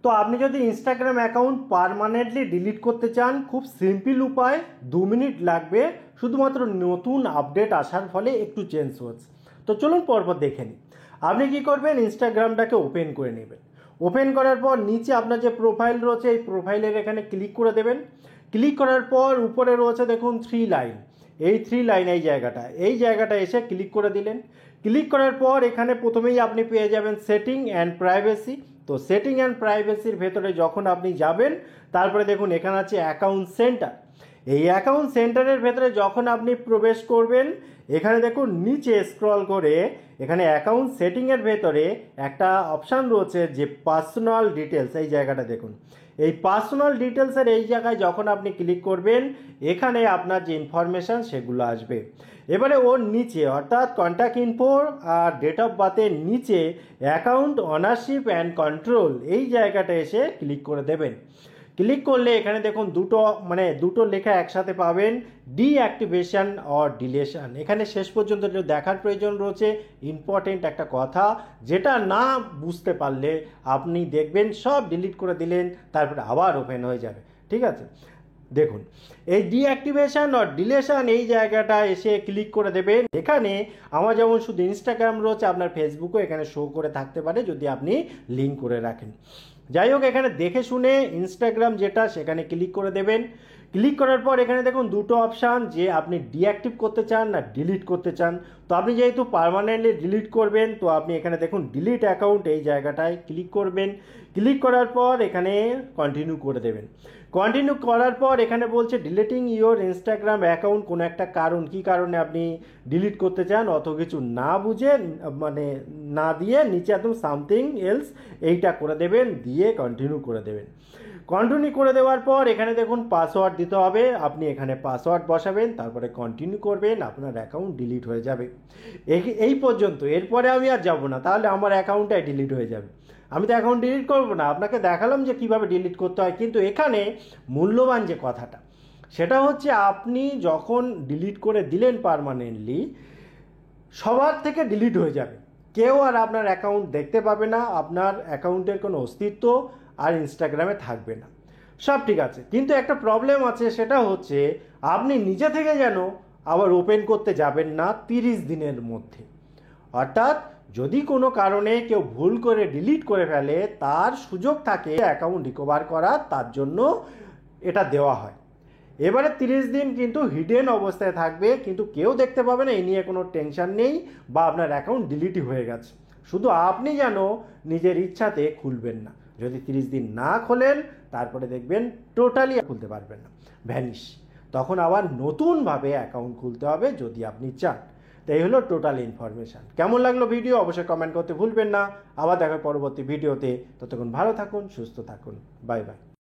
তো আপনি যদি ইনস্টাগ্রাম অ্যাকাউন্ট পার্মানেন্টলি ডিলিট করতে চান, খুব সিম্পল উপায়, 2 মিনিট লাগবে, শুধুমাত্র নতুন আপডেট আসার ফলে একটু চেঞ্জ হচ্ছে। তো চলুন পরপর দেখে নিই। আপনি কি করবেন, ইনস্টাগ্রামটাকে ওপেন করে নেবেন। ওপেন করার পর নিচে আপনার যে প্রোফাইল রয়েছে এই প্রোফাইলের এখানে ক্লিক করে দেবেন। ক্লিক করার পর উপরে রয়েছে দেখুন 3 লাইন, এই 3 লাইন এই জায়গাটা এসে ক্লিক করে দিলেন। ক্লিক করার পর এখানে প্রথমেই আপনি পেয়ে যাবেন সেটিং অ্যান্ড প্রাইভেসি। তো সেটিং অ্যান্ড প্রাইভেসির ভেতরে যখন আপনি যাবেন, তারপরে দেখুন এখানে আছে অ্যাকাউন্ট সেন্টার। এই অ্যাকাউন্ট সেন্টারের ভেতরে যখন আপনি প্রবেশ করবেন, এখানে দেখুন নিচে স্ক্রল করে এখানে অ্যাকাউন্ট সেটিংয়ের ভেতরে একটা অপশান রয়েছে যে পার্সোনাল ডিটেলস, এই জায়গাটা দেখুন। এই পার্সোনাল ডিটেলসের এই জায়গায় যখন আপনি ক্লিক করবেন, এখানে আপনার যে ইনফরমেশান সেগুলো আসবে। এবারে ওর নিচে অর্থাৎ কন্ট্যাক্ট ইনফো আর ডেট অফ বার্থের নিচে অ্যাকাউন্ট অনারশিপ অ্যান্ড কন্ট্রোল, এই জায়গাটা এসে ক্লিক করে দেবেন। ক্লিক করলে এখানে দেখুন দুটো লেখা একসাথে পাবেন, ডিঅ্যাক্টিভেশন অর ডিলেশন। এখানে শেষ পর্যন্ত দেখার প্রয়োজন রয়েছে, ইম্পর্টেন্ট একটা কথা, যেটা না বুঝতে পারলে আপনি দেখবেন সব ডিলিট করে দিলেন, তারপরে আবার ওপেন হয়ে যাবে। ঠিক আছে, দেখুন এই ডিঅ্যাক্টিভেশন অর ডিলেশন এই জায়গাটা এসে ক্লিক করে দেবেন। এখানে আমার যেমন শুধু ইনস্টাগ্রাম রয়েছে, আপনার ফেসবুকও এখানে শো করে থাকতে পারে যদি আপনি লিঙ্ক করে রাখেন। যাই হোক, এখানে দেখে শুনে ইনস্টাগ্রাম যেটা সেখানে ক্লিক করে দেবেন। ক্লিক করার পর এখানে দেখুন দুটো অপশান, যে আপনি ডিঅ্যাক্টিভ করতে চান না ডিলিট করতে চান। তো আপনি যেহেতু পার্মানেন্টলি ডিলিট করবেন, তো আপনি এখানে দেখুন ডিলিট অ্যাকাউন্ট এই জায়গাটায় ক্লিক করবেন। ক্লিক করার পর এখানে কন্টিনিউ করে দেবেন। কন্টিনিউ করার পর এখানে বলছে ডিলিটিং ইওর ইনস্টাগ্রাম অ্যাকাউন্ট, কোনো একটা কারণ, কী কারণে আপনি ডিলিট করতে চান অত কিছু না বুঝে না দিয়ে নিচে একদম সামথিং এলস এইটা করে দেবেন, দিয়ে কন্টিনিউ করে দেবেন। কন্টিনিউ করে দেওয়ার পর এখানে দেখুন পাসওয়ার্ড দিতে হবে, আপনি এখানে পাসওয়ার্ড বসাবেন, তারপরে কন্টিনিউ করবেন, আপনার অ্যাকাউন্ট ডিলিট হয়ে যাবে। এই পর্যন্ত, এরপরে আমি আর যাব না, তাহলে আমার অ্যাকাউন্টটাই ডিলিট হয়ে যাবে। আমি তো অ্যাকাউন্ট ডিলিট করবো না, আপনাকে দেখালাম যে কিভাবে ডিলিট করতে হয়। কিন্তু এখানে মূল্যবান যে কথাটা, সেটা হচ্ছে আপনি যখন ডিলিট করে দিলেন পার্মানেন্টলি, সবার থেকে ডিলিট হয়ে যাবে, কেউ আর আপনার অ্যাকাউন্ট দেখতে পাবে না, আপনার অ্যাকাউন্টের কোনো অস্তিত্ব আর ইনস্টাগ্রামে থাকবে না। সব ঠিক আছে, কিন্তু একটা প্রবলেম আছে, সেটা হচ্ছে আপনি নিজে থেকে যেন আবার ওপেন করতে যাবেন না 30 দিনের মধ্যে। অর্থাৎ যদি কোনো কারণে কেউ ভুল করে ডিলিট করে ফেলে, তার সুযোগ থাকে অ্যাকাউন্ট রিকভার করার, তার জন্য এটা দেওয়া হয়। এবারে 30 দিন কিন্তু হিডেন অবস্থায় থাকবে, কিন্তু কেউ দেখতে পাবে না, এই নিয়ে কোনো টেনশন নেই, বা আপনার অ্যাকাউন্ট ডিলিটই হয়ে গেছে। শুধু আপনি যেন নিজের ইচ্ছাতে খুলবেন না। যদি 30 দিন না খোলেন, তারপরে দেখবেন টোটালি খুলতে পারবেন না, ভ্যানিশ। তখন আবার নতুনভাবে অ্যাকাউন্ট খুলতে হবে যদি আপনি চান। তো এই হলো টোটাল ইনফরমেশান। কেমন লাগলো ভিডিও অবশ্যই কমেন্ট করতে ভুলবেন না। আবার দেখা পরবর্তী ভিডিওতে। ততক্ষণ ভালো থাকুন, সুস্থ থাকুন, বাই বাই।